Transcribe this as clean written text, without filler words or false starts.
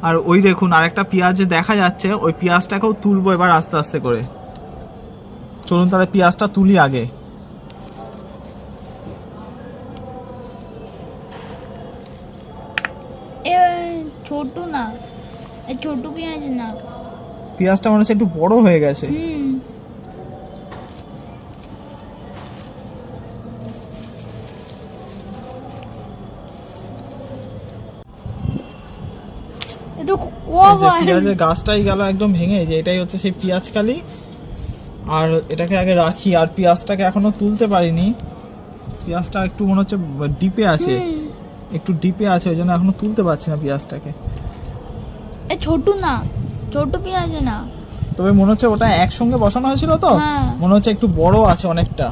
আর ওই দেখুন আরেকটা পেঁয়াজ দেখা যাচ্ছে, ওই পেঁয়াজটাকেও তুলবো এবার আস্তে আস্তে করে। চলুন তাহলে পেঁয়াজটা তুলি আগে। ছোট না, ছোট পেঁয়াজ না, পেঁয়াজটা মনে হচ্ছে একটু বড় হয়ে গেছে। পেঁয়াজের গাছটাই গেল একদম ভেঙে, যে এটাই হচ্ছে সেই পেঁয়াজ কালি। আর এটাকে আগে রাখি, আর পেঁয়াজটাকে এখনো তুলতে পারিনি। পেঁয়াজটা একটু মনে হচ্ছে ডিপে আছে, একটু ডিপে আছে, ওই জন্য এখনো তুলতে পারছি না পেঁয়াজটাকে। ছোট না, ছোট পেঁয়াজ না, তবে মনে হচ্ছে ওটা একসঙ্গে বসানো হয়েছিল তো, মনে হচ্ছে একটু বড় আছে অনেকটা।